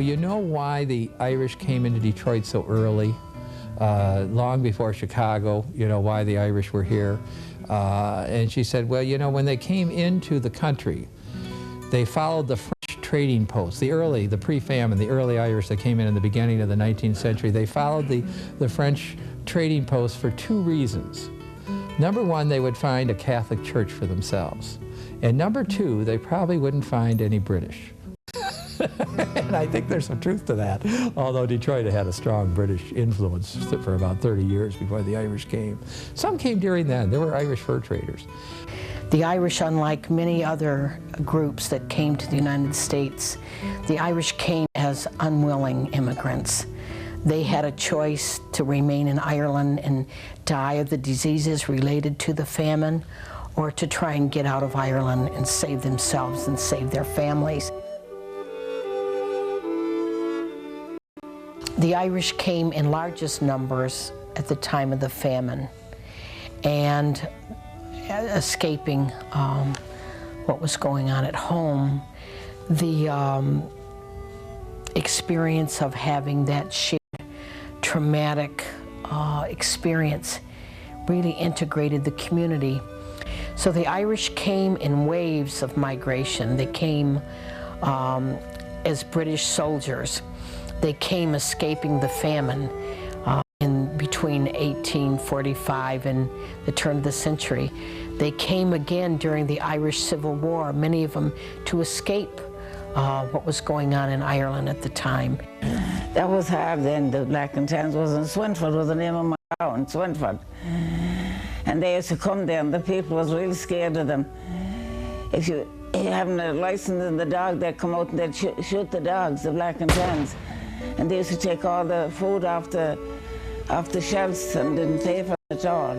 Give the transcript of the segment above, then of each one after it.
you know why the Irish came into Detroit so early? Long before Chicago, you know, why the Irish were here. And she said, well, you know, when they came into the country, they followed the French trading posts, the pre-famine, the early Irish that came in the beginning of the 19th century. They followed the French trading posts for two reasons. Number one, they would find a Catholic church for themselves. And number two, they probably wouldn't find any British. And I think there's some truth to that, although Detroit had a strong British influence for about 30 years before the Irish came. Some came during then. There were Irish fur traders. The Irish, unlike many other groups that came to the United States, the Irish came as unwilling immigrants. They had a choice to remain in Ireland and die of the diseases related to the famine, or to try and get out of Ireland and save themselves and save their families. The Irish came in largest numbers at the time of the famine, and escaping what was going on at home, the experience of having that shared traumatic experience really integrated the community. So the Irish came in waves of migration. They came as British soldiers. They came escaping the famine in between 1845 and the turn of the century. They came again during the Irish Civil War, many of them to escape what was going on in Ireland at the time. That was hard then. The Black and Tans was in Swinford, was the name of my town, Swinford. And they used to come there, and the people was really scared of them. If you haven't a license in the dog, they'd come out and they'd shoot the dogs, the Black and Tans. And they used to take all the food off the shelves and didn't pay for it at all.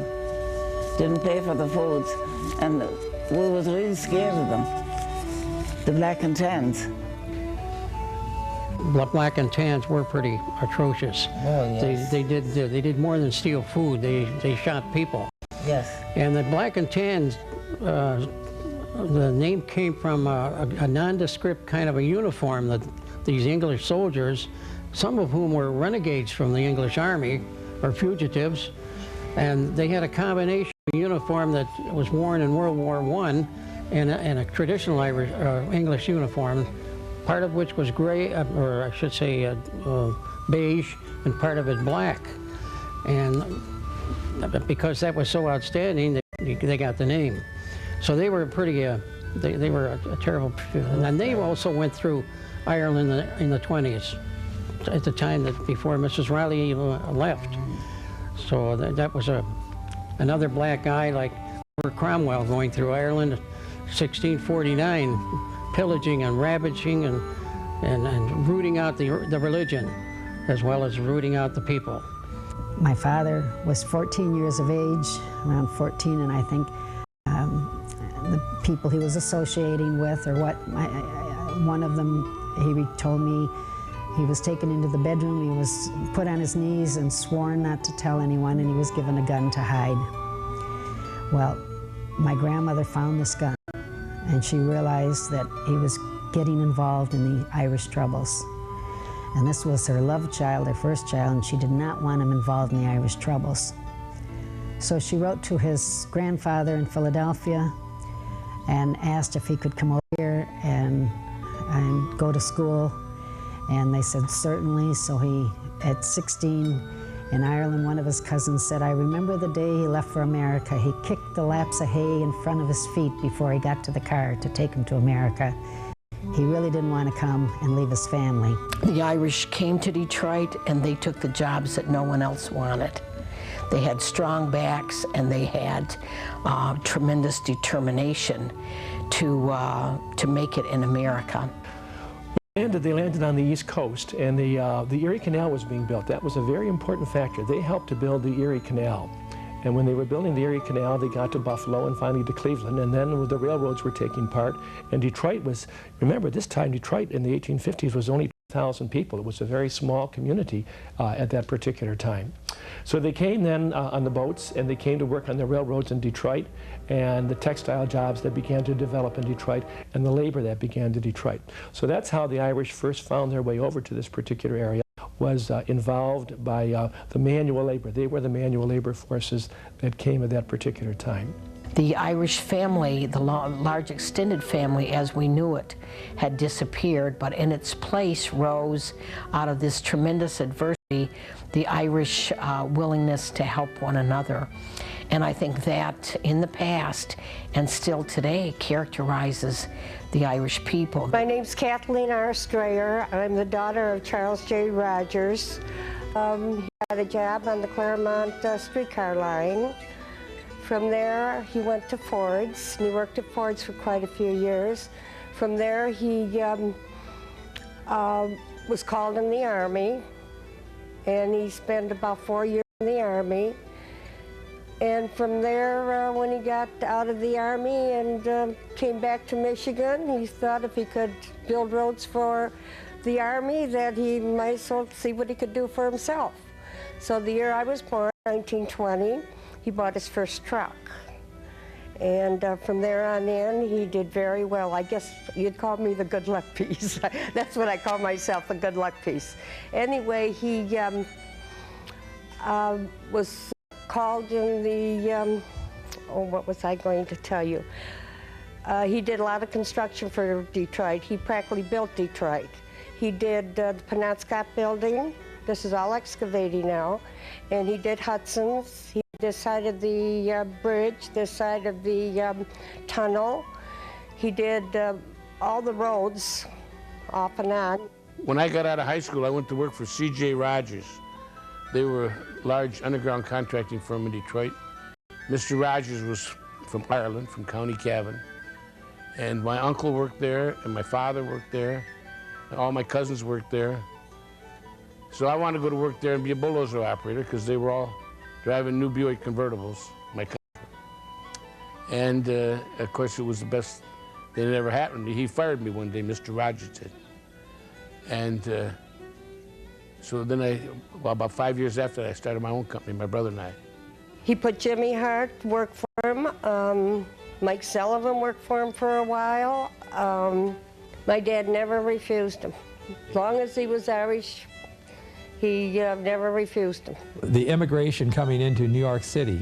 Didn't pay for the foods. And we was really scared of them, the Black and Tans. Black and Tans were pretty atrocious. Oh, yes. They did more than steal food. They shot people. Yes. And the Black and Tans, the name came from a nondescript kind of a uniform that these English soldiers, some of whom were renegades from the English army or fugitives, and they had a combination uniform that was worn in World War I and a traditional Irish, English uniform, part of which was gray, or I should say beige, and part of it black. And because that was so outstanding, they got the name. So they were pretty, they were a terrible, and they also went through Ireland in the 20s, at the time that before Mrs. Riley left. So that was another black guy like Cromwell going through Ireland, 1649, pillaging and ravaging and rooting out the religion, as well as rooting out the people. My father was 14 years of age, around 14, and I think the people he was associating with, or what, one of them, he told me he was taken into the bedroom, he was put on his knees and sworn not to tell anyone, and he was given a gun to hide. Well, my grandmother found this gun, and she realized that he was getting involved in the Irish troubles. And this was her love child, her first child, and she did not want him involved in the Irish troubles. So she wrote to his grandfather in Philadelphia and asked if he could come over here and go to school. And they said certainly. So he, at 16 in Ireland, one of his cousins said, I remember the day he left for America. He kicked the laps of hay in front of his feet before he got to the car to take him to America. He really didn't want to come and leave his family. The Irish came to Detroit and they took the jobs that no one else wanted. They had strong backs and they had tremendous determination to make it in America. They landed on the East Coast, and the Erie Canal was being built. That was a very important factor. They helped to build the Erie Canal. And when they were building the Erie Canal, they got to Buffalo and finally to Cleveland, and then the railroads were taking part. And Detroit was, remember, this time Detroit in the 1850s was only 2,000 people. It was a very small community at that particular time. So they came then on the boats, and they came to work on the railroads in Detroit, and the textile jobs that began to develop in Detroit, and the labor that began to Detroit. So that's how the Irish first found their way over to this particular area, was involved by the manual labor. They were the manual labor forces that came at that particular time. The Irish family, the large extended family as we knew it, had disappeared, but in its place rose, out of this tremendous adversity, the Irish willingness to help one another. And I think that in the past and still today characterizes the Irish people. My name's Kathleen R. Strayer. I'm the daughter of Charles J. Rogers. He had a job on the Claremont streetcar line. From there, he went to Ford's, and he worked at Ford's for quite a few years. From there, he was called in the Army, and he spent about 4 years in the Army. And from there, when he got out of the Army and came back to Michigan, he thought if he could build roads for the Army, that he might as well see what he could do for himself. So the year I was born, 1920, he bought his first truck. And from there on in, he did very well. I guess you'd call me the good luck piece. That's what I call myself, the good luck piece. Anyway, he was called in the, what was I going to tell you? He did a lot of construction for Detroit. He practically built Detroit. He did the Penobscot building. This is all excavating now. And he did Hudson's. He this side of the bridge, this side of the tunnel. He did all the roads off and on. When I got out of high school, I went to work for C.J. Rogers. They were a large underground contracting firm in Detroit. Mr. Rogers was from Ireland, from County Cavan. And my uncle worked there, and my father worked there. All my cousins worked there. So I wanted to go to work there and be a bulldozer operator, because they were all driving new Buick convertibles, my cousin. And of course, it was the best thing that ever happened to me. He fired me one day, Mr. Rogers did. And so then well, about 5 years after that, I started my own company, my brother and I. He put Jimmy Hart to work for him. Mike Sullivan worked for him for a while. My dad never refused him. As long as he was Irish, he never refused him. The immigration coming into New York City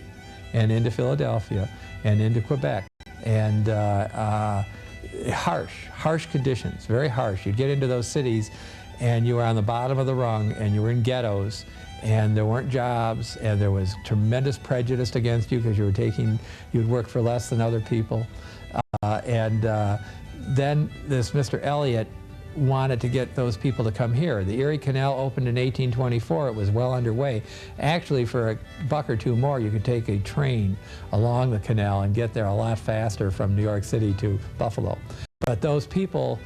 and into Philadelphia and into Quebec, and harsh conditions, very harsh. You'd get into those cities and you were on the bottom of the rung and you were in ghettos and there weren't jobs and there was tremendous prejudice against you because you'd work for less than other people. Then this Mr. Elliott wanted to get those people to come here. The Erie Canal opened in 1824. It was well underway. Actually, for a buck or two more, you could take a train along the canal and get there a lot faster from New York City to Buffalo. But those people,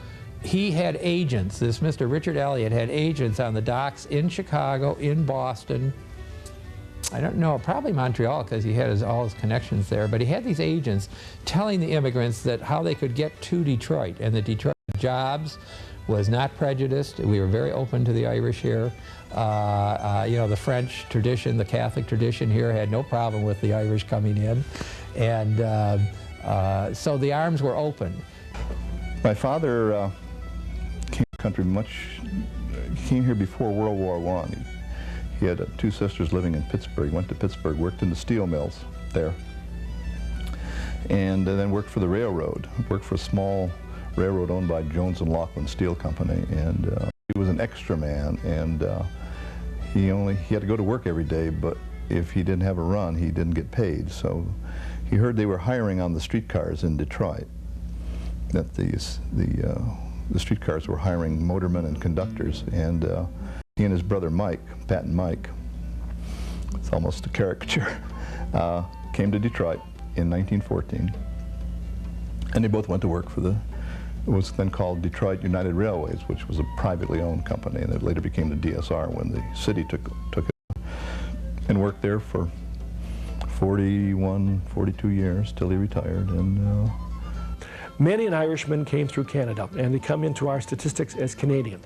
he had agents. This Mr. Richard Elliott had agents on the docks in Chicago, in Boston. I don't know, probably Montreal, because he had all his connections there. But he had these agents telling the immigrants that how they could get to Detroit, and the Detroit jobs was not prejudiced. We were very open to the Irish here. You know, the French tradition, the Catholic tradition here had no problem with the Irish coming in. And so the arms were open. My father came to the country came here before World War I. He had two sisters living in Pittsburgh. He went to Pittsburgh, worked in the steel mills there, and then worked for the railroad, worked for a small railroad owned by Jones and Laughlin Steel Company, and he was an extra man, and he had to go to work every day, but if he didn't have a run, he didn't get paid. So he heard they were hiring on the streetcars in Detroit, that the streetcars were hiring motormen and conductors, and he and his brother Mike, Pat and Mike, it's almost a caricature, came to Detroit in 1914, and they both went to work for it was then called Detroit United Railways, which was a privately owned company, and it later became the DSR when the city took it, and worked there for 41, 42 years till he retired. And many an Irishman came through Canada, and they come into our statistics as Canadian.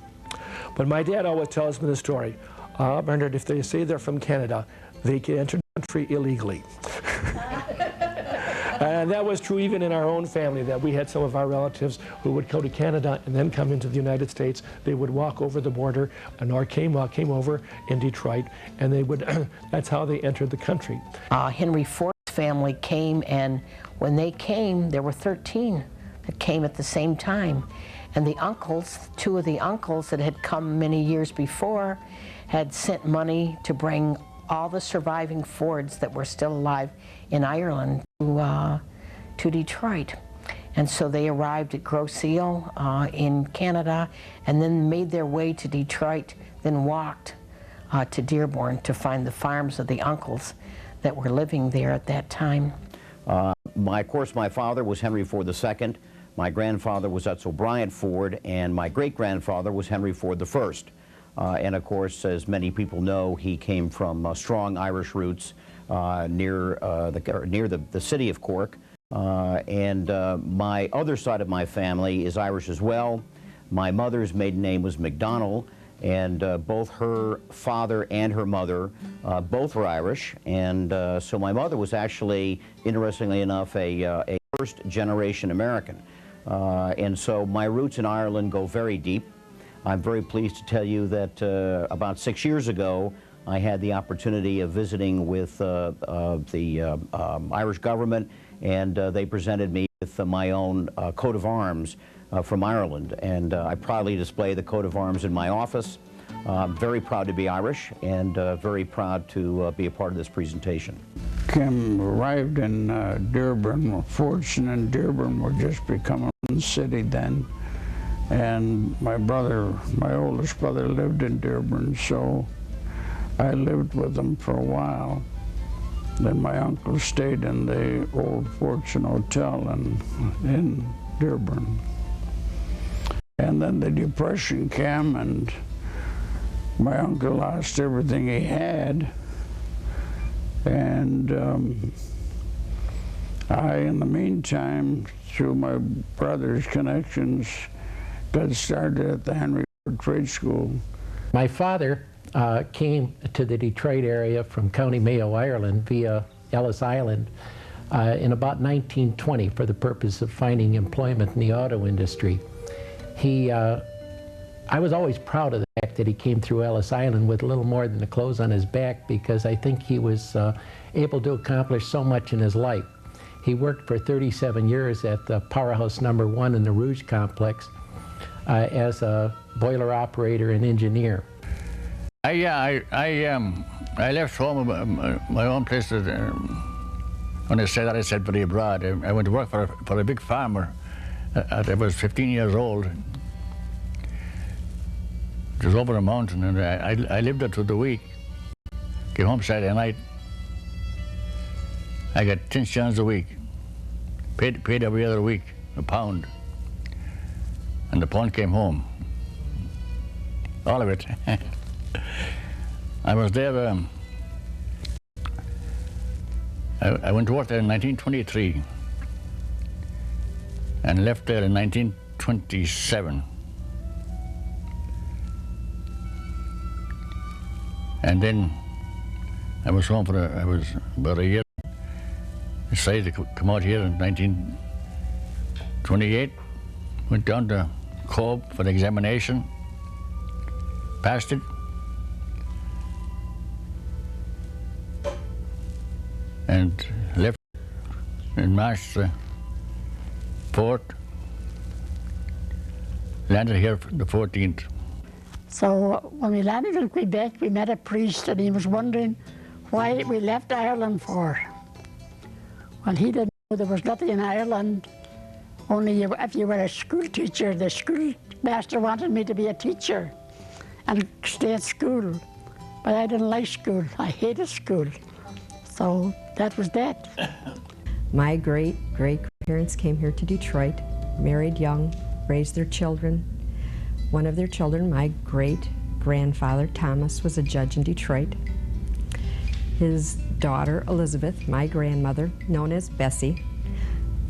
But my dad always tells me the story, Bernard, if they say they're from Canada, they could enter the country illegally. And that was true even in our own family, that we had some of our relatives who would go to Canada and then come into the United States. They would walk over the border, or came over in Detroit, and they would, that's how they entered the country. Henry Ford's family came, and when they came, there were 13 that came at the same time. And the uncles, two of the uncles that had come many years before, had sent money to bring all the surviving Fords that were still alive in Ireland to Detroit. And so they arrived at Grosse Ile in Canada, and then made their way to Detroit, then walked to Dearborn to find the farms of the uncles that were living there at that time. Of course, my father was Henry Ford II. My grandfather was Etzel Bryant Ford, and my great-grandfather was Henry Ford I. And of course, as many people know, he came from strong Irish roots near the city of Cork. And my other side of my family is Irish as well. My mother's maiden name was McDonnell, and both her father and her mother both were Irish. And so my mother was actually, interestingly enough, a first-generation American. And so my roots in Ireland go very deep. I'm very pleased to tell you that about 6 years ago, I had the opportunity of visiting with the Irish government, and they presented me with my own coat of arms from Ireland. And I proudly display the coat of arms in my office. I'm very proud to be Irish, and very proud to be a part of this presentation. Kim arrived in Dearborn. Fortune and Dearborn were just becoming one city then. And my oldest brother lived in Dearborn, so I lived with them for a while. Then my uncle stayed in the old Fortune Hotel in Dearborn. And then the Depression came, and my uncle lost everything he had. And I, in the meantime, through my brother's connections, got started at the Henry Ford Trade School. My father came to the Detroit area from County Mayo, Ireland, via Ellis Island in about 1920 for the purpose of finding employment in the auto industry. I was always proud of the fact that he came through Ellis Island with a little more than the clothes on his back, because I think he was able to accomplish so much in his life. He worked for 37 years at the Powerhouse No. 1 in the Rouge Complex as a boiler operator and engineer. I left home, my own place, when I said that I said very abroad. I went to work for a big farmer. I was 15 years old. It was over a mountain, and I lived there through the week. Came home Saturday night. I got 10 shillings a week. Paid every other week, a pound. And the pound came home. All of it. I was there, I went to work there in 1923 and left there in 1927. And then I was home for about a year. I decided to come out here in 1928. Went down to Cobb for the examination, passed it. And left in March the 4th, landed here the 14th. So when we landed in Quebec, we met a priest, and he was wondering why we left Ireland for. Well, he didn't know there was nothing in Ireland, only if you were a school teacher. The schoolmaster wanted me to be a teacher and stay at school, but I didn't like school. I hated school. So that was that. My great-great-grandparents came here to Detroit, married young, raised their children. One of their children, my great-grandfather, Thomas, was a judge in Detroit. His daughter, Elizabeth, my grandmother, known as Bessie,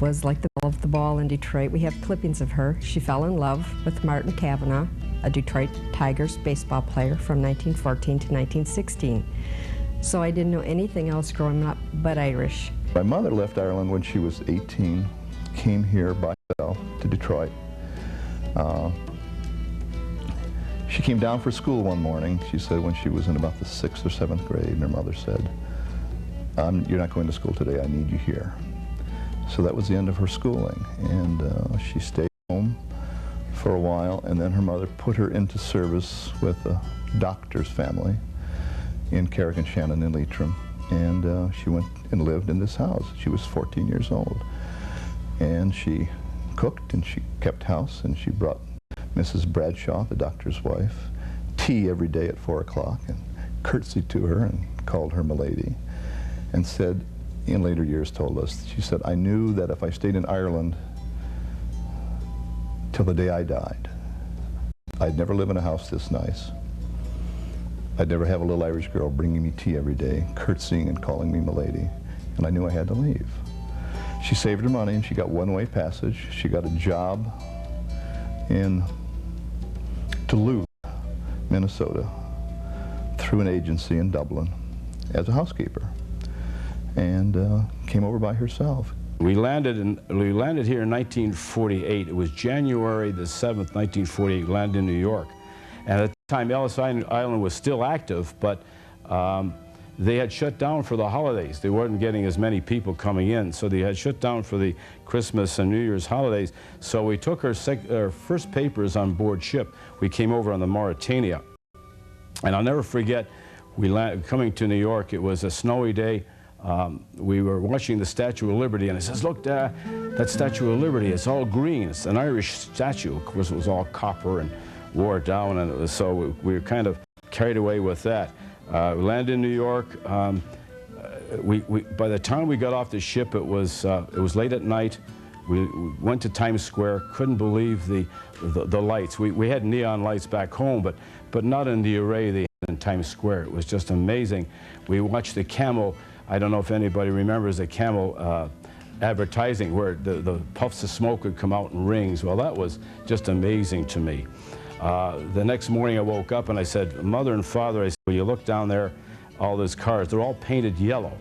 was like the belle of the ball in Detroit. We have clippings of her. She fell in love with Martin Cavanaugh, a Detroit Tigers baseball player from 1914 to 1916. So I didn't know anything else growing up but Irish. My mother left Ireland when she was 18, came here by herself to Detroit. She came down for school one morning, she said, when she was in about the 6th or 7th grade, and her mother said, "You're not going to school today, I need you here." So that was the end of her schooling, and she stayed home for a while, and then her mother put her into service with a doctor's family in Carrick-on-Shannon in Leitrim, and she went and lived in this house. She was 14 years old, and she cooked and she kept house, and she brought Mrs. Bradshaw, the doctor's wife, tea every day at 4 o'clock, and curtsied to her and called her Milady, and said, in later years told us, she said, "I knew that if I stayed in Ireland till the day I died, I'd never live in a house this nice. I'd never have a little Irish girl bringing me tea every day, curtsying and calling me Milady, and I knew I had to leave." She saved her money and she got one-way passage. She got a job in Duluth, Minnesota, through an agency in Dublin as a housekeeper, and came over by herself. We landed here in 1948. It was January the 7th, 1948. We landed in New York. And at the time, Ellis Island was still active, but they had shut down for the holidays. They weren't getting as many people coming in, so they had shut down for the Christmas and New Year's holidays. So we took our first papers on board ship. We came over on the Mauretania. And I'll never forget, coming to New York, it was a snowy day. We were watching the Statue of Liberty, and it says, "Look, that Statue of Liberty, it's all green. It's an Irish statue." Of course, it was all copper and wore down, and so we were kind of carried away with that. We landed in New York. By the time we got off the ship, it was late at night. We went to Times Square. Couldn't believe the lights. We had neon lights back home, but not in the array they had in Times Square. It was just amazing. We watched the Camel. I don't know if anybody remembers the Camel advertising where the puffs of smoke would come out in rings. Well, that was just amazing to me. The next morning I woke up and I said, "Mother and Father," I said, "Will you look down there, all those cars, they're all painted yellow."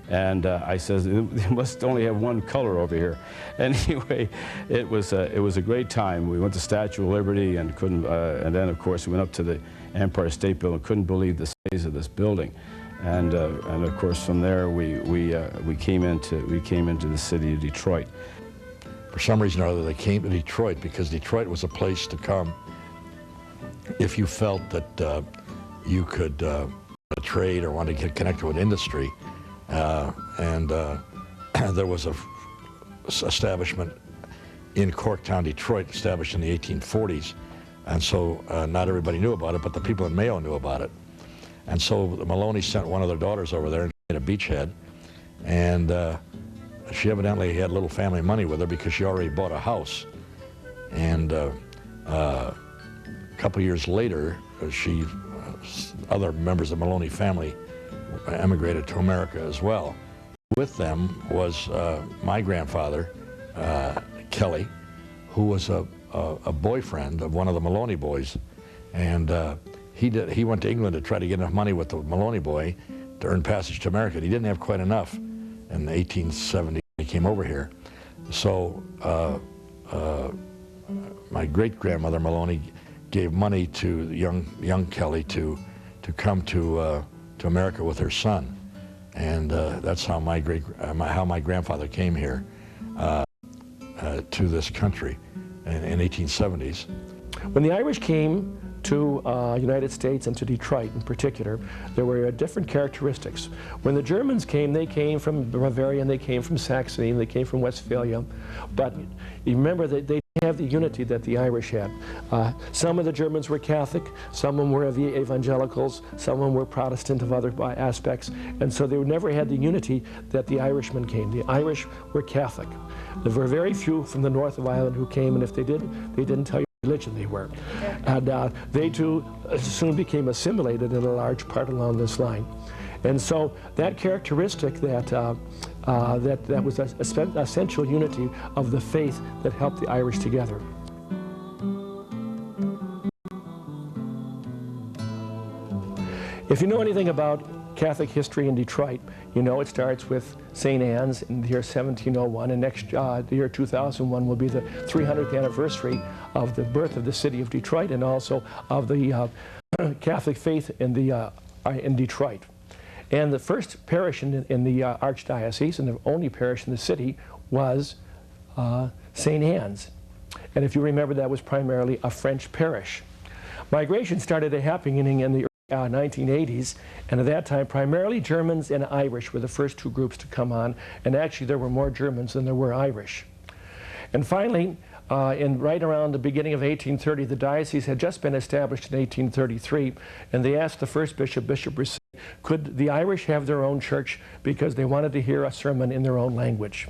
And I said, "They must only have one color over here." Anyway, it was a great time. We went to Statue of Liberty and and then of course we went up to the Empire State Building. Couldn't believe the size of this building. And of course from there we came into the city of Detroit. For some reason or other, they came to Detroit because Detroit was a place to come if you felt that you could trade or want to get connected with industry. There was a establishment in Corktown, Detroit, established in the 1840s, and so not everybody knew about it, but the people in Mayo knew about it. And so the Maloney sent one of their daughters over there and made a beachhead, and she evidently had a little family money with her because she already bought a house. And a couple years later, other members of the Maloney family emigrated to America as well. With them was my grandfather, Kelly, who was a boyfriend of one of the Maloney boys, and he went to England to try to get enough money with the Maloney boy to earn passage to America. He didn't have quite enough in 1870 when he came over here. So my great-grandmother Maloney gave money to young Kelly to come to America with her son, and that's how my grandfather came here to this country in 1870s. When the Irish came to United States and to Detroit in particular, there were different characteristics. When the Germans came, they came from Bavaria, and they came from Saxony, and they came from Westphalia. But you remember that they didn't have the unity that the Irish had. Some of the Germans were Catholic, some of them were evangelicals, some of them were Protestant of other aspects, and so they never had the unity that the Irishmen came. The Irish were Catholic. There were very few from the north of Ireland who came, and if they did, they didn't tell you religion they were. And they too soon became assimilated in a large part along this line. And so that characteristic that was an essential unity of the faith that helped the Irish together. If you know anything about Catholic history in Detroit, you know it starts with St. Anne's in the year 1701, and next the year 2001 will be the 300th anniversary of the birth of the city of Detroit and also of the Catholic faith in Detroit. And the first parish in the Archdiocese and the only parish in the city was St. Anne's. And if you remember, that was primarily a French parish. Migration started happening in the 1980s, and at that time primarily Germans and Irish were the first two groups to come on, and actually there were more Germans than there were Irish. And finally, right around the beginning of 1830, the diocese had just been established in 1833, and they asked the first bishop, Bishop Brisset, could the Irish have their own church because they wanted to hear a sermon in their own language.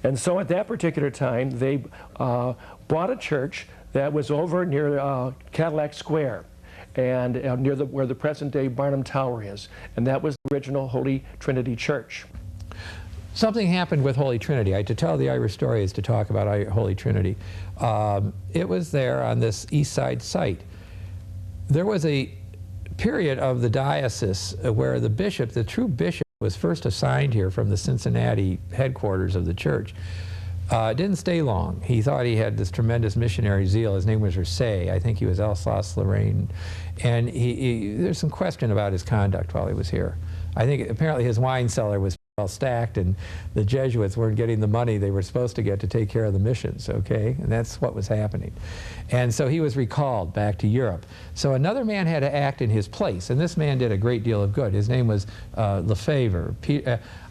And so at that particular time, they bought a church that was over near Cadillac Square, and near where the present-day Barnum Tower is, and that was the original Holy Trinity Church. Something happened with Holy Trinity. To tell the Irish story is to talk about Holy Trinity. It was there on this east side site. There was a period of the diocese where the bishop, the true bishop, was first assigned here from the Cincinnati headquarters of the church. Didn't stay long. He thought he had this tremendous missionary zeal. His name was Rasay. I think he was Alsace-Lorraine. And there's some question about his conduct while he was here. I think apparently his wine cellar was well stacked, and the Jesuits weren't getting the money they were supposed to get to take care of the missions, okay? And that's what was happening. And so he was recalled back to Europe. So another man had to act in his place, and this man did a great deal of good. His name was Lefebvre.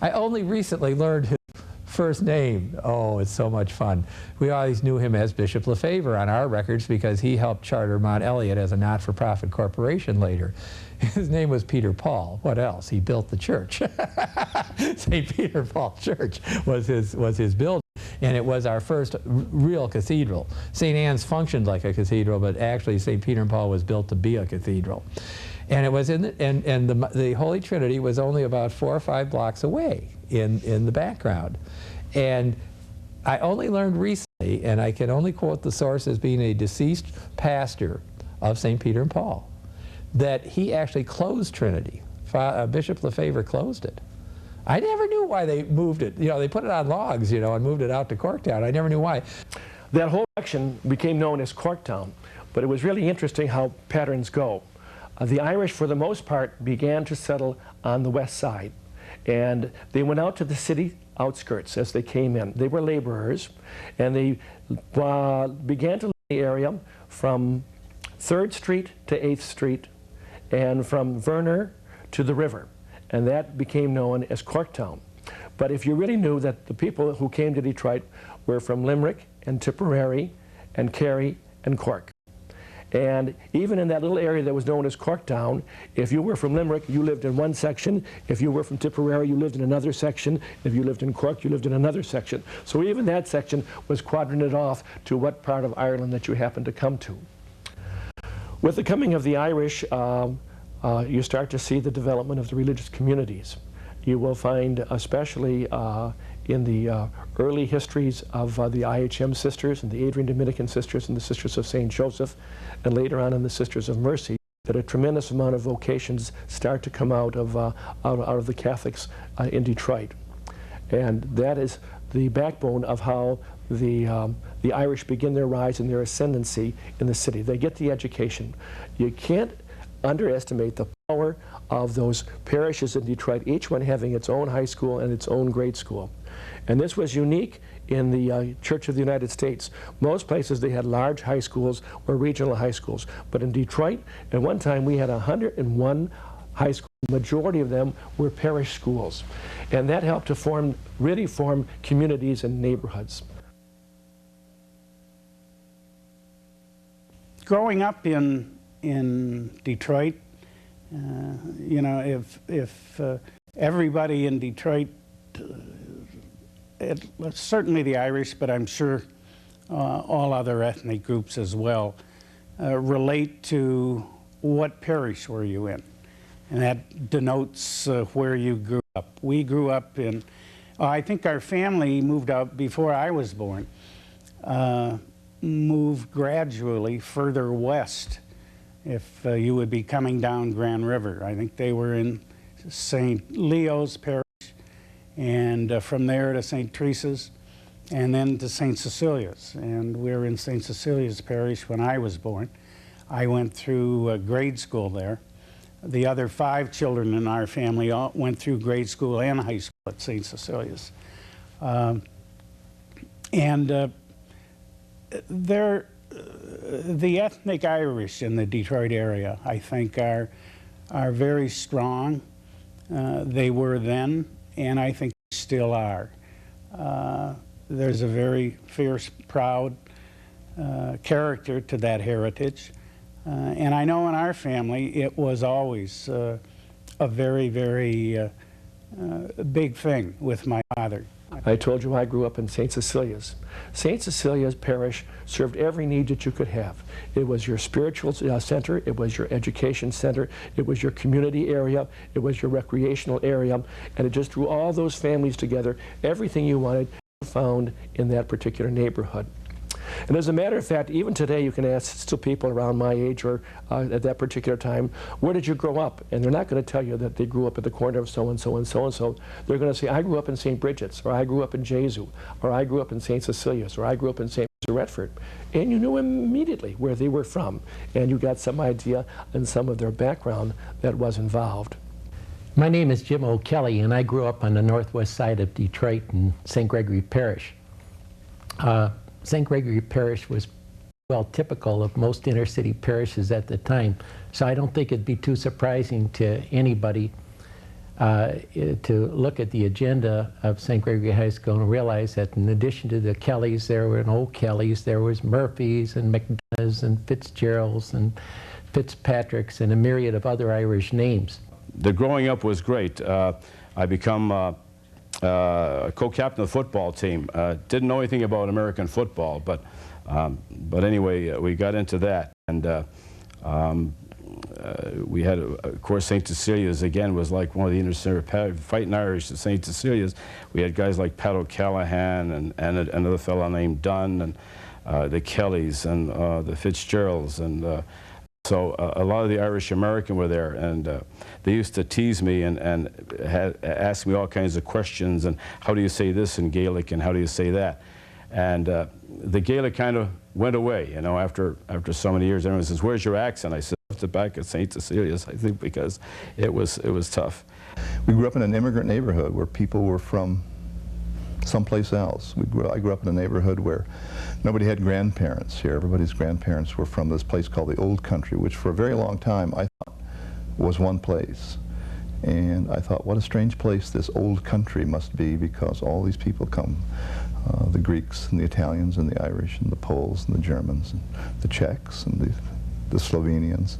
I only recently learned his first name. Oh, it's so much fun. We always knew him as Bishop Lefebvre on our records because he helped charter Mount Eliot as a not-for-profit corporation later. His name was Peter Paul. What else? He built the church. St. Peter Paul Church was his building, and it was our first real cathedral. St. Anne's functioned like a cathedral, but actually St. Peter and Paul was built to be a cathedral. And it was the Holy Trinity was only about 4 or 5 blocks away in the background. And I only learned recently, and I can only quote the source as being a deceased pastor of St. Peter and Paul, that he actually closed Trinity. Bishop Lefebvre closed it. I never knew why they moved it. You know, they put it on logs, you know, and moved it out to Corktown. I never knew why. That whole section became known as Corktown, but it was really interesting how patterns go. The Irish, for the most part, began to settle on the west side, and they went out to the city outskirts as they came in. They were laborers, and they began to live in the area from 3rd Street to 8th Street, and from Verner to the river, and that became known as Corktown. But if you really knew that the people who came to Detroit were from Limerick and Tipperary and Kerry and Cork. And even in that little area that was known as Corktown, if you were from Limerick, you lived in one section. If you were from Tipperary, you lived in another section. If you lived in Cork, you lived in another section. So even that section was quadranted off to what part of Ireland that you happened to come to. With the coming of the Irish, you start to see the development of the religious communities. You will find, especially in the early histories of the IHM sisters and the Adrian Dominican sisters and the Sisters of St. Joseph, and later on in the Sisters of Mercy, that a tremendous amount of vocations start to come out of the Catholics in Detroit. And that is the backbone of how the Irish begin their rise and their ascendancy in the city. They get the education. You can't underestimate the power of those parishes in Detroit, each one having its own high school and its own grade school. And this was unique in the Church of the United States. Most places they had large high schools or regional high schools. But in Detroit, at one time we had 101 high schools. The majority of them were parish schools. And that helped to really form communities and neighborhoods. Growing up in Detroit, you know, if everybody in Detroit, certainly the Irish, but I'm sure all other ethnic groups as well, relate to what parish were you in. And that denotes where you grew up. We grew up in, I think our family moved out before I was born, moved gradually further west. If you would be coming down Grand River. I think they were in St. Leo's Parish, and from there to St. Teresa's, and then to St. Cecilia's. And we were in St. Cecilia's Parish when I was born. I went through grade school there. The other 5 children in our family all went through grade school and high school at St. Cecilia's. The ethnic Irish in the Detroit area, I think, are very strong. They were then, and I think still are. There's a very fierce, proud character to that heritage. And I know in our family it was always a very, very big thing with my father. I told you I grew up in St. Cecilia's. St. Cecilia's Parish served every need that you could have. It was your spiritual center, it was your education center, it was your community area, it was your recreational area, and it just drew all those families together. Everything you wanted you found in that particular neighborhood. And as a matter of fact, even today you can ask still people around my age or at that particular time, where did you grow up? And they're not going to tell you that they grew up at the corner of so-and-so and so-and-so. They're going to say, I grew up in St. Bridget's, or I grew up in Jesu, or I grew up in St. Cecilia's, or I grew up in St. Redford. And you knew immediately where they were from, and you got some idea and some of their background that was involved. My name is Jim O'Kelly, and I grew up on the northwest side of Detroit in St. Gregory Parish. St. Gregory Parish was, well, typical of most inner city parishes at the time, so I don't think it'd be too surprising to anybody to look at the agenda of St. Gregory High School and realize that in addition to the Kellys, there were O'Kellys, there was Murphys and McDonoughs and Fitzgeralds and Fitzpatricks and a myriad of other Irish names. The growing up was great. I become co-captain of the football team. Didn't know anything about American football, but anyway, we got into that, and we had, of course, St. Cecilia's again was like one of the inner fighting Irish at St. Cecilia's. We had guys like Pat O'Callaghan and another fellow named Dunn, and the Kellys and the Fitzgeralds, and so a lot of the Irish American were there, and they used to tease me and ask me all kinds of questions, and how do you say this in Gaelic, and how do you say that? And the Gaelic kind of went away, you know, after so many years. Everyone says, where's your accent? I said, back at St. Cecilia's, I think, because it was tough. We grew up in an immigrant neighborhood where people were from someplace else. I grew up in a neighborhood where nobody had grandparents here. Everybody's grandparents were from this place called the Old Country, which for a very long time I thought was one place. And I thought, what a strange place this Old Country must be, because all these people come, the Greeks and the Italians and the Irish and the Poles and the Germans and the Czechs and the Slovenians.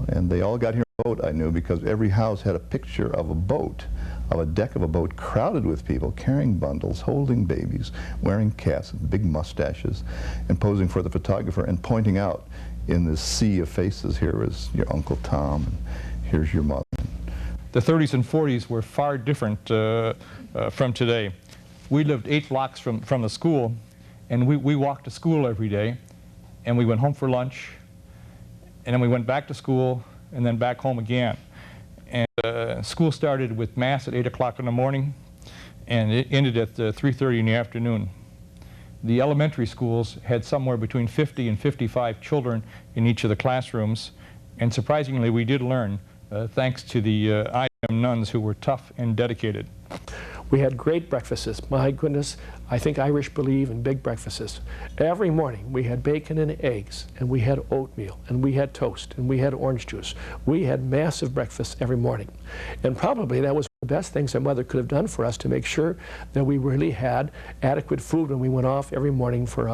And they all got here on a boat, I knew, because every house had a picture of a boat, of a deck of a boat crowded with people carrying bundles, holding babies, wearing caps with big mustaches, and posing for the photographer and pointing out in this sea of faces, here is your Uncle Tom, and here's your mother. The 30s and 40s were far different from today. We lived 8 blocks from the school, and we walked to school every day, and we went home for lunch, and then we went back to school, and then back home again. And school started with Mass at 8 o'clock in the morning, and it ended at 3:30 in the afternoon. The elementary schools had somewhere between 50 and 55 children in each of the classrooms, and surprisingly we did learn, thanks to the IM nuns who were tough and dedicated. We had great breakfasts. My goodness, I think Irish believe in big breakfasts. Every morning we had bacon and eggs, and we had oatmeal, and we had toast, and we had orange juice. We had massive breakfasts every morning. And probably that was one of the best things our mother could have done for us, to make sure that we really had adequate food when we went off every morning for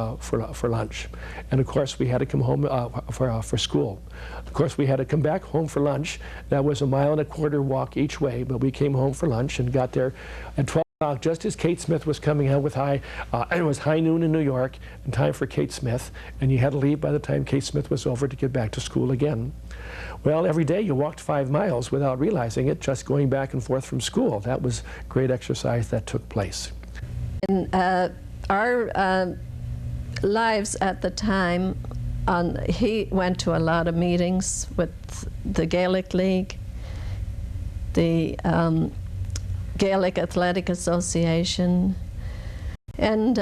lunch. And of course we had to come home for school. Of course we had to come back home for lunch. That was a 1.25 mile walk each way, but we came home for lunch and got there at 12 o'clock, just as Kate Smith was coming out with it was high noon in New York, and time for Kate Smith, and you had to leave by the time Kate Smith was over to get back to school again. Well, every day you walked 5 miles without realizing it, just going back and forth from school. That was great exercise that took place. In our lives at the time, he went to a lot of meetings with the Gaelic League, the Gaelic Athletic Association. And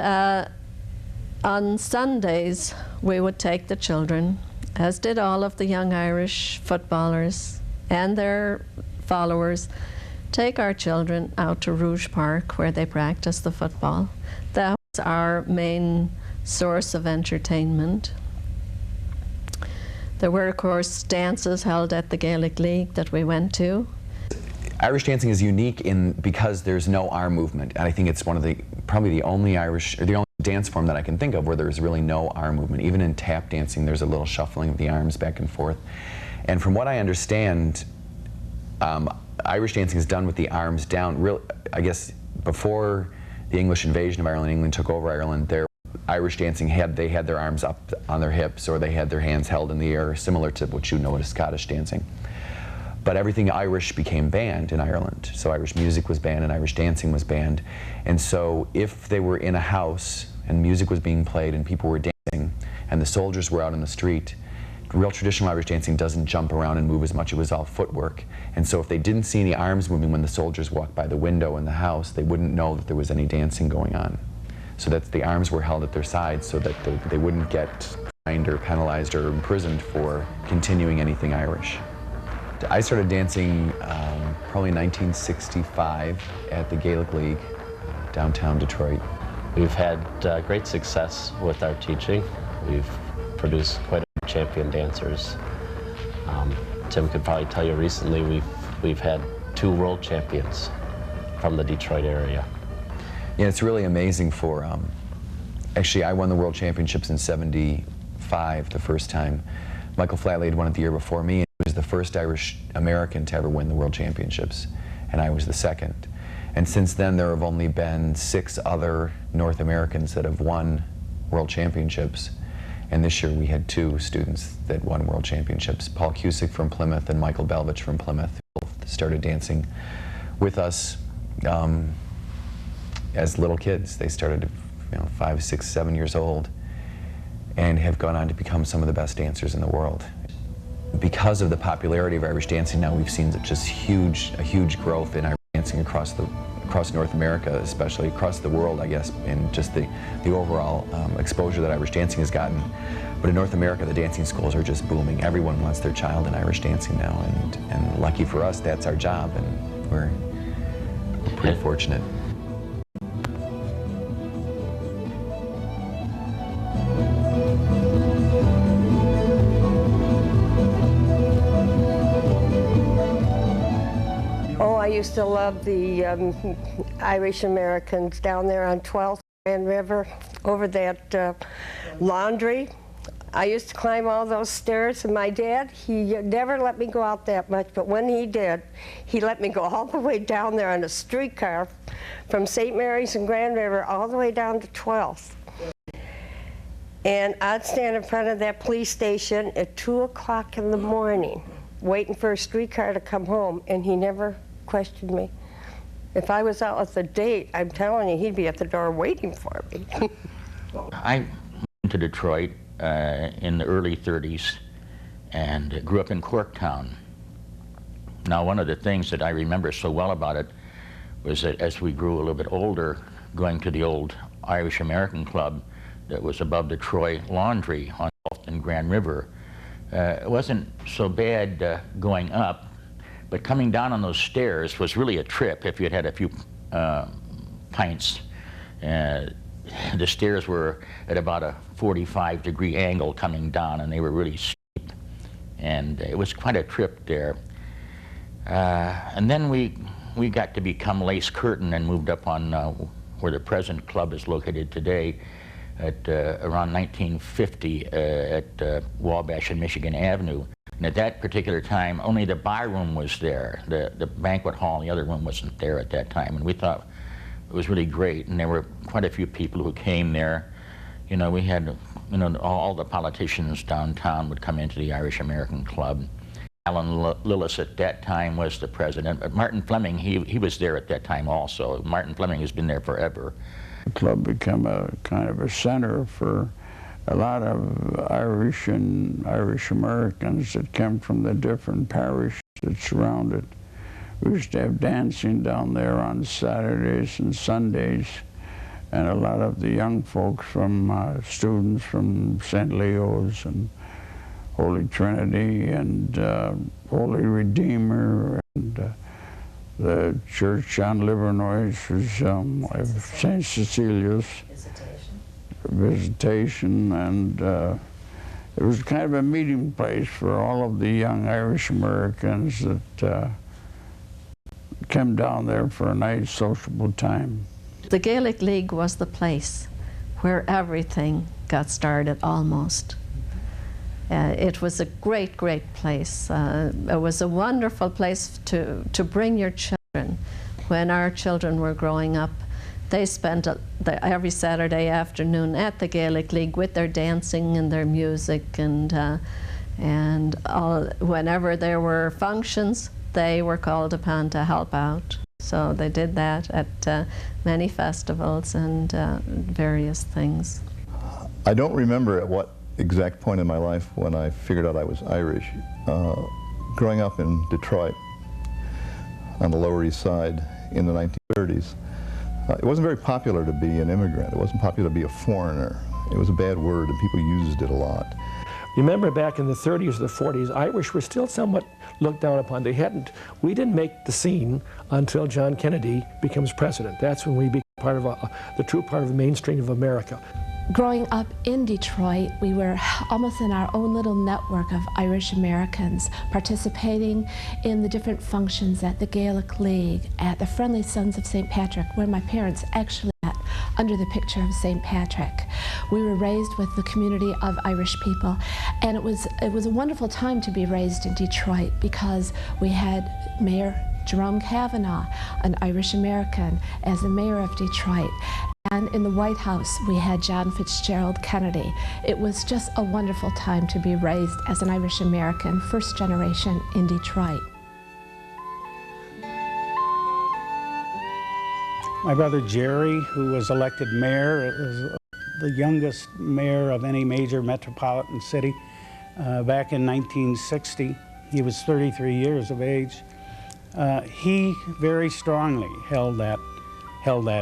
on Sundays, we would take the children, as did all of the young Irish footballers and their followers, take our children out to Rouge Park where they practice the football. That was our main source of entertainment. There were, of course, dances held at the Gaelic League that we went to. Irish dancing is unique because there's no arm movement, and I think it's one of the probably the only dance form that I can think of where there's really no arm movement. Even in tap dancing, there's a little shuffling of the arms back and forth. And from what I understand, Irish dancing is done with the arms down. I guess before the English invasion of Ireland, England took over Ireland, Irish dancing they had their arms up on their hips, or they had their hands held in the air, similar to what you know as Scottish dancing. But everything Irish became banned in Ireland. So Irish music was banned and Irish dancing was banned. And so if they were in a house and music was being played and people were dancing and the soldiers were out in the street, real traditional Irish dancing doesn't jump around and move as much. It was all footwork. And so if they didn't see any arms moving when the soldiers walked by the window in the house, they wouldn't know that there was any dancing going on. So that the arms were held at their sides so that they wouldn't get fined or penalized or imprisoned for continuing anything Irish. I started dancing probably in 1965 at the Gaelic League, downtown Detroit. We've had great success with our teaching. We've produced quite a few champion dancers. Tim could probably tell you recently we've had 2 world champions from the Detroit area. Yeah, it's really amazing for, actually I won the world championships in '75 the first time. Michael Flatley had won it the year before me. He was the first Irish American to ever win the world championships, and I was the second. And since then there have only been 6 other North Americans that have won world championships. And this year we had 2 students that won world championships. Paul Cusick from Plymouth and Michael Belvich from Plymouth both started dancing with us as little kids. They started, 5, 6, 7 years old and have gone on to become some of the best dancers in the world. Because of the popularity of Irish dancing now, we've seen just a huge growth in Irish dancing across North America, especially across the world, I guess, and just the overall exposure that Irish dancing has gotten. But in North America, the dancing schools are just booming. Everyone wants their child in Irish dancing now, and lucky for us, that's our job, and we're pretty fortunate. I used to love the Irish Americans down there on 12th Grand River, over that laundry. I used to climb all those stairs, and my dad, he never let me go out that much, but when he did, he let me go all the way down there on a streetcar from St. Mary's and Grand River all the way down to 12th. And I'd stand in front of that police station at 2 o'clock in the morning, waiting for a streetcar to come home, and he never questioned me. If I was out with a date, I'm telling you, he'd be at the door waiting for me. I went to Detroit in the early 30s and grew up in Corktown. Now, one of the things that I remember so well about it was that as we grew a little bit older, going to the old Irish American Club that was above the Troy Laundry on 12th and Grand River, it wasn't so bad going up, but coming down on those stairs was really a trip if you had a few pints. The stairs were at about a 45-degree angle coming down, and they were really steep. And it was quite a trip there. And then we got to become Lace Curtain and moved up on where the present club is located today at around 1950 at Wabash and Michigan Avenue. And at that particular time, only the bar room was there. The banquet hall and the other room wasn't there at that time. And we thought it was really great. And there were quite a few people who came there. We had, all the politicians downtown would come into the Irish American Club. Alan Lillis at that time was the president. But Martin Fleming, he was there at that time also. Martin Fleming has been there forever. The club became a kind of a center for a lot of Irish and Irish Americans that came from the different parishes that surrounded. We used to have dancing down there on Saturdays and Sundays, and a lot of the young folks from students from St. Leo's and Holy Trinity and Holy Redeemer and the church on Livernois was St. Cecilia's Visitation, and it was kind of a meeting place for all of the young Irish Americans that came down there for a nice sociable time. The Gaelic League was the place where everything got started almost. It was a great, great place. It was a wonderful place to bring your children. When our children were growing up, they spent every Saturday afternoon at the Gaelic League with their dancing and their music, and whenever there were functions, they were called upon to help out. So they did that at many festivals and various things. I don't remember at what exact point in my life when I figured out I was Irish. Growing up in Detroit on the Lower East Side in the 1930s, it wasn't very popular to be an immigrant. It wasn't popular to be a foreigner. It was a bad word, and people used it a lot. Remember back in the 30s or the 40s, Irish were still somewhat looked down upon. We didn't make the scene until John Kennedy becomes president. That's when we became part of the true part of the mainstream of America. Growing up in Detroit, we were almost in our own little network of Irish Americans participating in the different functions at the Gaelic League, at the Friendly Sons of St. Patrick, where my parents actually met under the picture of St. Patrick. We were raised with the community of Irish people, and it was a wonderful time to be raised in Detroit because we had Mayor Jerome Kavanaugh, an Irish American, as the mayor of Detroit. And in the White House, we had John Fitzgerald Kennedy. It was just a wonderful time to be raised as an Irish American, first generation in Detroit. My brother Jerry, who was elected mayor, is the youngest mayor of any major metropolitan city. Back in 1960, he was 33 years of age. He very strongly held that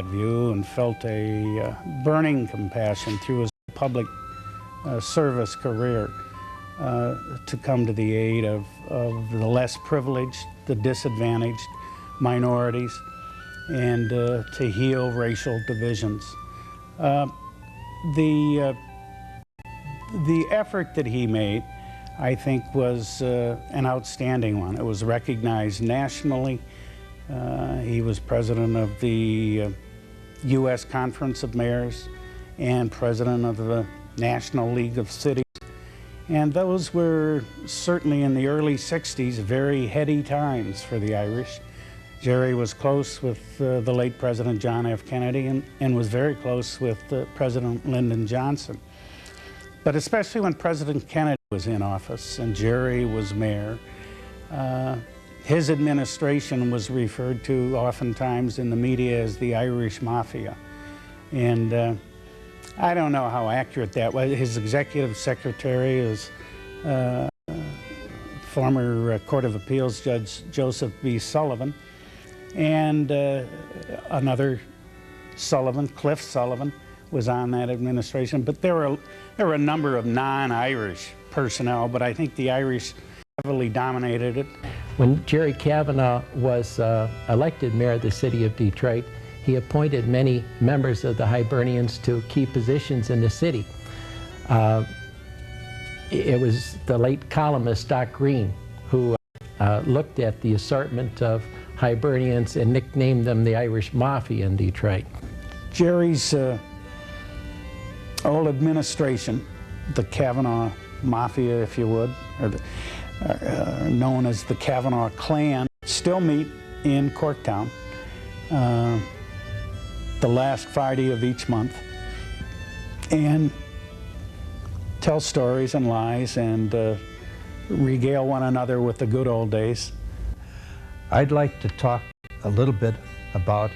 view and felt a burning compassion through his public service career to come to the aid of the less privileged, the disadvantaged minorities, and to heal racial divisions. The effort that he made, I think, was an outstanding one. It was recognized nationally. He was president of the U.S. Conference of Mayors and president of the National League of Cities. And those were certainly in the early 60s very heady times for the Irish. Jerry was close with the late President John F. Kennedy and was very close with President Lyndon Johnson. But especially when President Kennedy was in office and Jerry was mayor, his administration was referred to oftentimes in the media as the Irish Mafia. And I don't know how accurate that was. His executive secretary is former Court of Appeals Judge Joseph B. Sullivan, and another Sullivan, Cliff Sullivan, was on that administration. But there were a number of non-Irish personnel, but I think the Irish heavily dominated it. When Jerry Kavanaugh was elected mayor of the city of Detroit, he appointed many members of the Hibernians to key positions in the city. It was the late columnist Doc Green who looked at the assortment of Hibernians and nicknamed them the Irish Mafia in Detroit. Jerry's old administration, the Kavanaugh Mafia, if you would, or known as the Kavanaugh Clan, still meet in Corktown the last Friday of each month and tell stories and lies and regale one another with the good old days. I'd like to talk a little bit about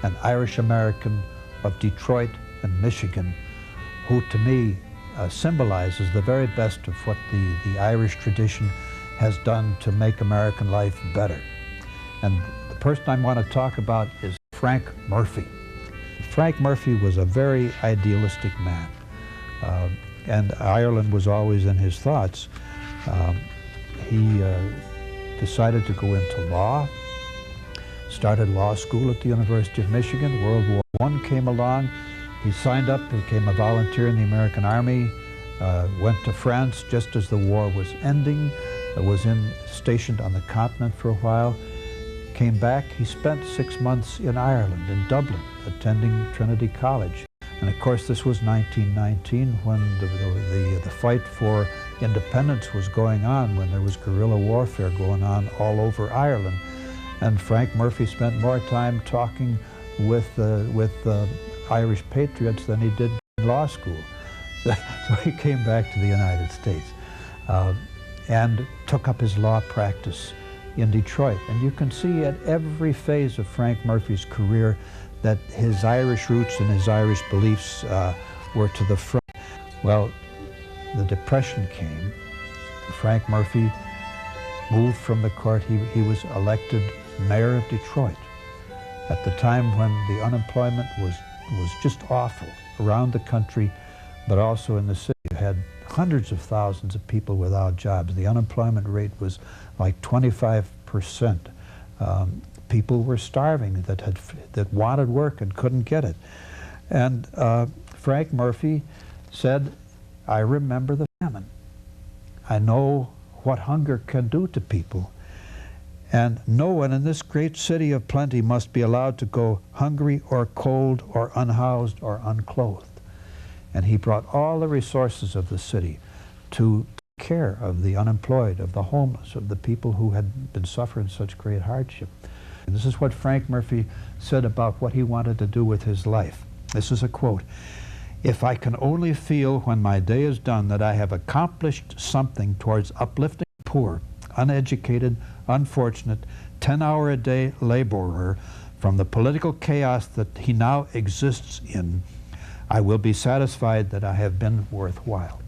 an Irish American of Detroit and Michigan who to me symbolizes the very best of what the Irish tradition has done to make American life better. And the person I want to talk about is Frank Murphy. Frank Murphy was a very idealistic man, and Ireland was always in his thoughts. He decided to go into law, started law school at the University of Michigan. World War I came along. He signed up, became a volunteer in the American Army, went to France just as the war was ending, was stationed on the continent for a while, came back. He spent 6 months in Ireland, in Dublin, attending Trinity College. And of course, this was 1919 when the fight for independence was going on, when there was guerrilla warfare going on all over Ireland. And Frank Murphy spent more time talking with Irish patriots than he did in law school. So he came back to the United States and took up his law practice in Detroit. And you can see at every phase of Frank Murphy's career that his Irish roots and his Irish beliefs were to the front. Well, the Depression came, and Frank Murphy moved from the court. He was elected mayor of Detroit at the time when the unemployment was just awful around the country, but also in the city. You had hundreds of thousands of people without jobs. The unemployment rate was like 25%. People were starving that wanted work and couldn't get it. And Frank Murphy said, I remember the famine. I know what hunger can do to people. And no one in this great city of plenty must be allowed to go hungry or cold or unhoused or unclothed. And he brought all the resources of the city to take care of the unemployed, of the homeless, of the people who had been suffering such great hardship. And this is what Frank Murphy said about what he wanted to do with his life. This is a quote. If I can only feel when my day is done that I have accomplished something towards uplifting the poor, uneducated, unfortunate, 10-hour-a-day laborer from the political chaos that he now exists in, I will be satisfied that I have been worthwhile.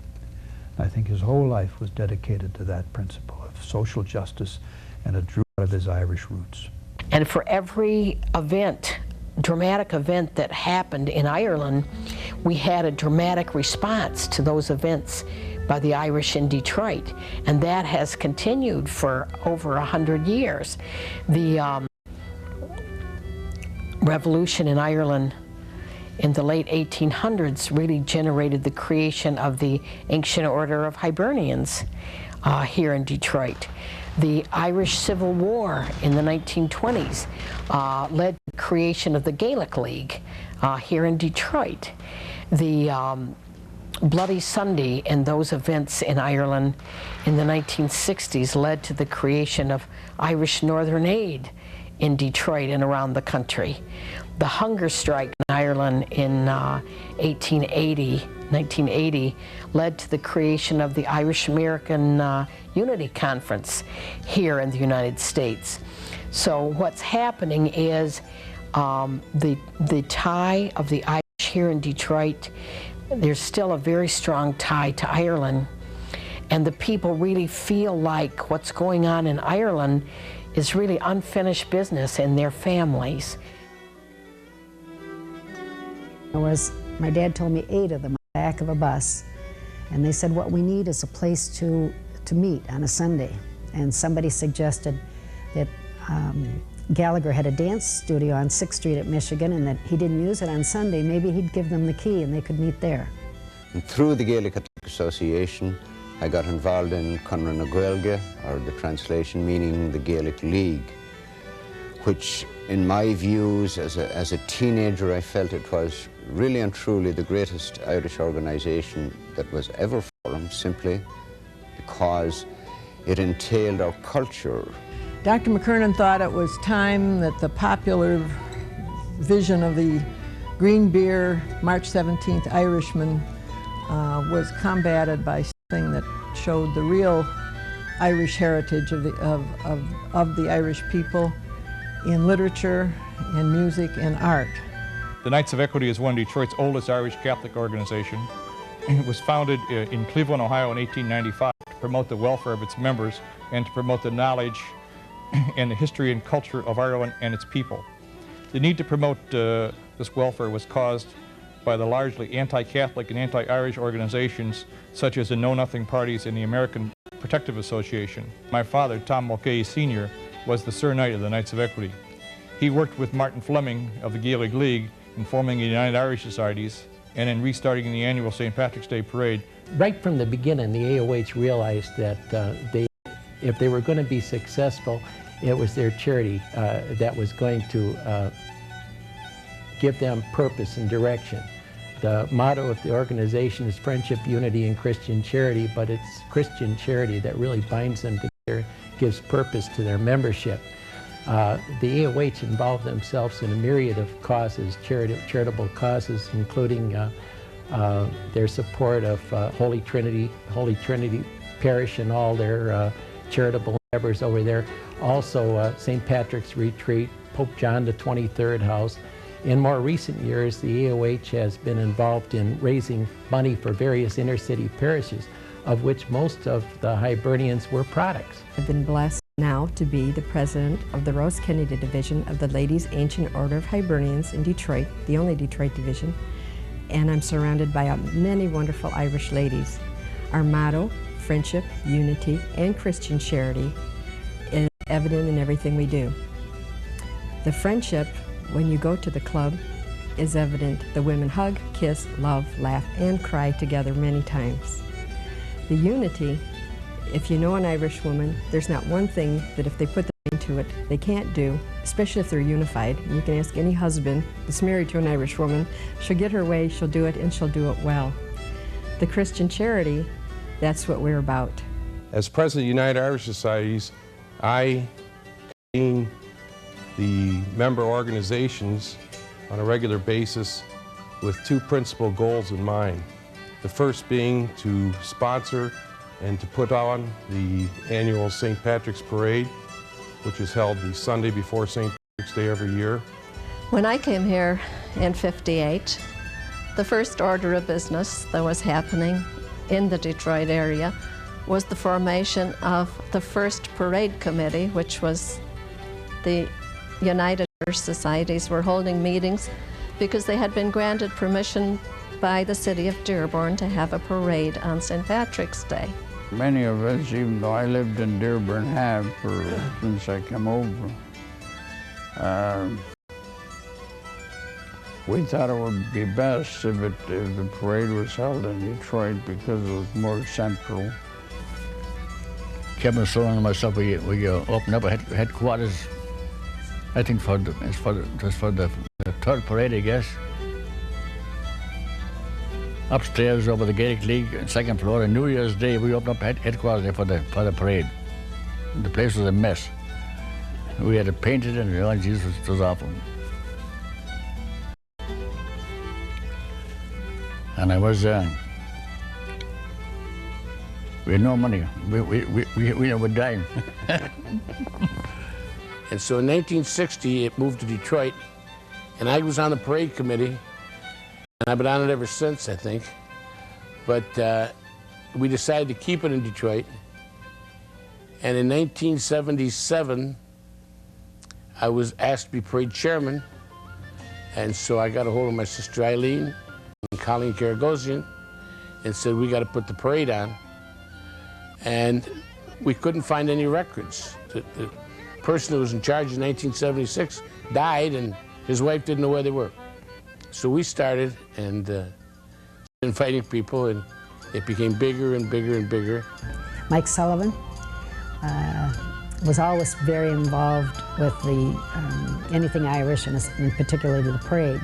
I think his whole life was dedicated to that principle of social justice, and it drew out of his Irish roots. And for every event, dramatic event that happened in Ireland, we had a dramatic response to those events by the Irish in Detroit, and that has continued for over 100 years. The revolution in Ireland in the late 1800s really generated the creation of the Ancient Order of Hibernians here in Detroit. The Irish Civil War in the 1920s led to the creation of the Gaelic League here in Detroit. The Bloody Sunday and those events in Ireland in the 1960s led to the creation of Irish Northern Aid in Detroit and around the country. The hunger strike in Ireland in 1980 led to the creation of the Irish American Unity Conference here in the United States. So what's happening is the tie of the Irish here in Detroit, there's still a very strong tie to Ireland, and the people really feel like what's going on in Ireland is really unfinished business in their families. My dad told me 8 of them on the back of a bus, and they said what we need is a place to meet on a Sunday. And somebody suggested that Gallagher had a dance studio on 6th Street at Michigan, and that he didn't use it on Sunday. Maybe he'd give them the key and they could meet there. And through the Gaelic Catholic Association, I got involved in Conran na Gaeilge, or the translation meaning the Gaelic League, which in my views as a teenager I felt it was really and truly the greatest Irish organization that was ever formed, simply because it entailed our culture. Dr. McKernan thought it was time that the popular vision of the green beer, March 17th Irishman was combated by something that showed the real Irish heritage of the Irish people in literature, in music, and art. The Knights of Equity is one of Detroit's oldest Irish Catholic organization. It was founded in Cleveland, Ohio in 1895 to promote the welfare of its members and to promote the knowledge and the history and culture of Ireland and its people. The need to promote this welfare was caused by the largely anti-Catholic and anti-Irish organizations such as the Know Nothing parties and the American Protective Association. My father, Tom Mulcahy Sr., was the Sir Knight of the Knights of Equity. He worked with Martin Fleming of the Gaelic League in forming the United Irish Societies and in restarting the annual St. Patrick's Day Parade. Right from the beginning, the AOH realized that if they were going to be successful, it was their charity that was going to give them purpose and direction. The motto of the organization is friendship, unity, and Christian charity, but it's Christian charity that really binds them together, gives purpose to their membership. The AOH involved themselves in a myriad of causes, charitable causes, including their support of Holy Trinity Parish and all their charitable endeavors over there. Also St. Patrick's Retreat, Pope John XXIII House. In more recent years, the AOH has been involved in raising money for various inner-city parishes, of which most of the Hibernians were products. I've been blessed now to be the president of the Rose Kennedy Division of the Ladies' Ancient Order of Hibernians in Detroit, the only Detroit division, and I'm surrounded by many wonderful Irish ladies. Our motto, friendship, unity, and Christian charity, is evident in everything we do. The friendship, when you go to the club, is evident. The women hug, kiss, love, laugh, and cry together many times. The unity, if you know an Irish woman, there's not one thing that if they put their mind to it, they can't do, especially if they're unified. You can ask any husband that's married to an Irish woman, she'll get her way, she'll do it, and she'll do it well. The Christian charity, that's what we're about. As president of United Irish Societies, I convene the member organizations on a regular basis with two principal goals in mind. The first being to sponsor and to put on the annual St. Patrick's Parade, which is held the Sunday before St. Patrick's Day every year. When I came here in '58, the first order of business that was happening in the Detroit area was the formation of the first parade committee, which was the United Irish Societies were holding meetings because they had been granted permission by the city of Dearborn to have a parade on St. Patrick's Day. Many of us, even though I lived in Dearborn, have since I came over. We thought it would be best if the parade was held in Detroit because it was more central. Kevin Sloan and myself, we opened up a headquarters, I think just for the third parade, I guess. Upstairs over the Gaelic League, second floor, on New Year's Day, we opened up headquarters there for the parade. The place was a mess. We had it painted and oh, Jesus, it was awful. And I was, we had no money. We were dying. And so in 1960, it moved to Detroit, and I was on the parade committee, and I've been on it ever since, I think. But we decided to keep it in Detroit. And in 1977, I was asked to be parade chairman. And so I got a hold of my sister Eileen and Colleen Karagosian and said, we got to put the parade on. And we couldn't find any records. The person who was in charge in 1976 died, and his wife didn't know where they were. So we started and inviting people, and it became bigger and bigger and bigger. Mike Sullivan was always very involved with the anything Irish, and particularly the parade.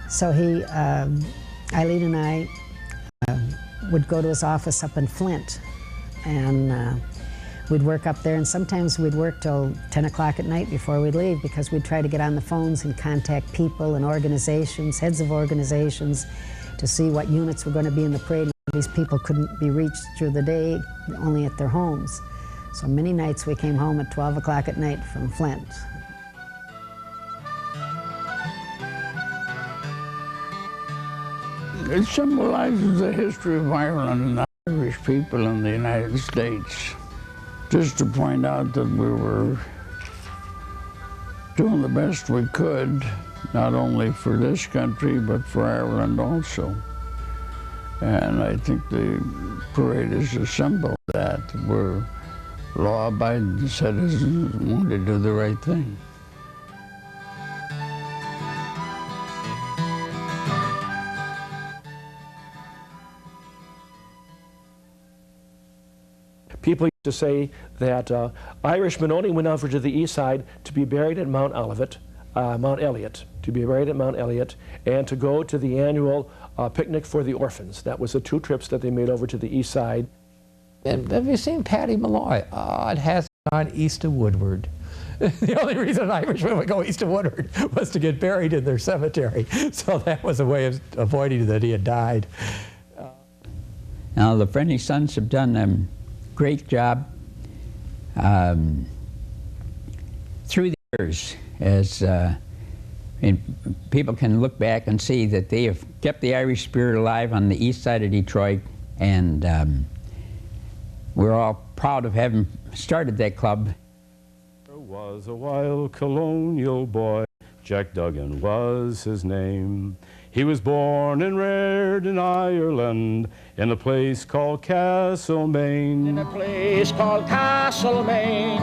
So he, Eileen and I would go to his office up in Flint, and we'd work up there, and sometimes we'd work till 10 o'clock at night before we'd leave, because we'd try to get on the phones and contact people and organizations, heads of organizations, to see what units were going to be in the parade. These people couldn't be reached through the day, only at their homes. So many nights we came home at 12 o'clock at night from Flint. It symbolizes the history of Ireland and the Irish people in the United States. just to point out that we were doing the best we could, not only for this country, but for Ireland also. And I think the parade is a symbol of that. We're law-abiding citizens and want to do the right thing. People used to say that Irishmen only went over to the east side to be buried at Mount Elliot, to be buried at Mount Elliot, and to go to the annual picnic for the orphans. That was the 2 trips that they made over to the east side. And have you seen Paddy Malloy? Oh, it has gone east of Woodward. The only reason Irishmen would go east of Woodward was to get buried in their cemetery. So that was a way of avoiding that he had died. Now, the Friendly Sons have done a great job through the years, as and people can look back and see that they have kept the Irish spirit alive on the east side of Detroit, and we're all proud of having started that club. There was a wild colonial boy, Jack Duggan was his name. He was born and reared in Ireland, in a place called Castlemaine. In a place called Castlemaine.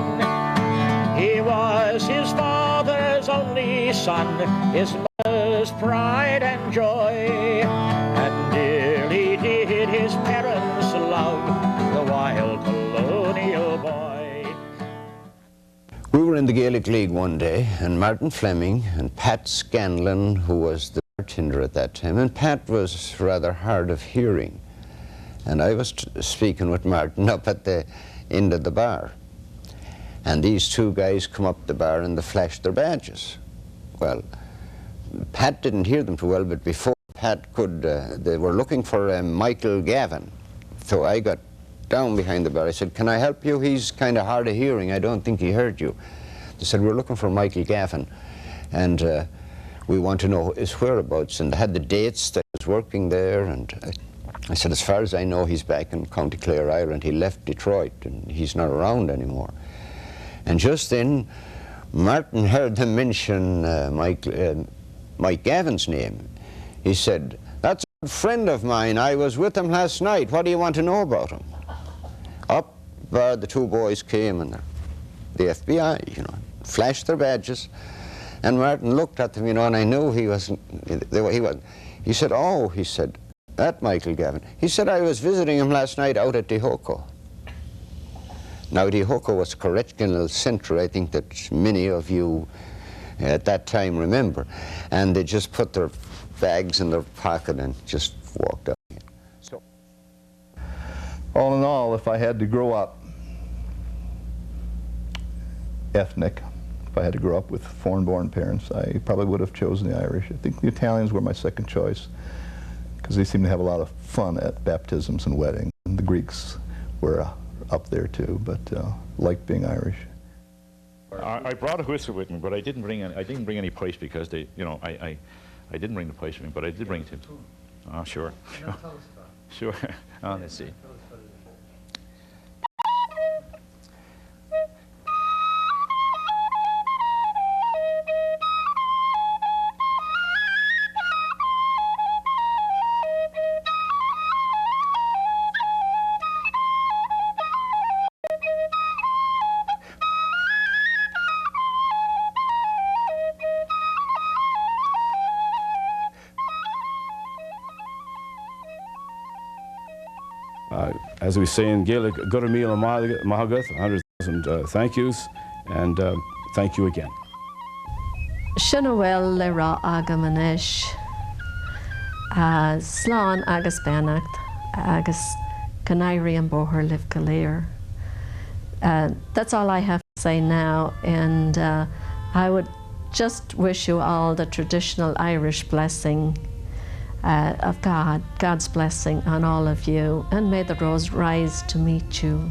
He was his father's only son, his mother's pride and joy, and dearly did his parents love the wild colonial boy. We were in the Gaelic League one day, and Martin Fleming and Pat Scanlon, who was the bartender at that time, and Pat was rather hard of hearing. And I was speaking with Martin up at the end of the bar. And these 2 guys come up the bar and they flashed their badges. Well, Pat didn't hear them too well, but before Pat could, they were looking for Michael Gavin. So I got down behind the bar. I said, "Can I help you? He's kind of hard of hearing. I don't think he heard you." They said, "We're looking for Michael Gavin, and we want to know his whereabouts." And they had the dates that he was working there, and I said, "As far as I know, he's back in County Clare, Ireland. He left Detroit, and he's not around anymore." And just then, Martin heard them mention Mike Gavin's name. He said, "That's a good friend of mine. I was with him last night. What do you want to know about him?" Up the 2 boys came, and the FBI, you know, flashed their badges. And Martin looked at them, you know, and I knew he wasn't, he said, "Oh," he said, "that Michael Gavin." He said, "I was visiting him last night out at Dehoko." Now, Dehoko was a correctional center, I think that many of you at that time remember. And they just put their bags in their pocket and just walked out. So, all in all, if I had to grow up ethnic, if I had to grow up with foreign-born parents, I probably would have chosen the Irish. I think the Italians were my second choice because they seem to have a lot of fun at baptisms and weddings. And the Greeks were up there too, but liked being Irish. I brought a whistle with me, but I didn't bring any pipes because they, you know, I didn't bring the pipes with me, but I did bring it. Oh, sure. Sure. Oh, let's see. As we say in Gaelic, Guramil Mahagat, 100,000 thank yous, and thank you again. Shinawel le ra agamanesh, Slán agus Benacht, agus Canary and Boher live Galir. That's all I have to say now, and I would just wish you all the traditional Irish blessing of God, God's blessing on all of you, and may the rose rise to meet you.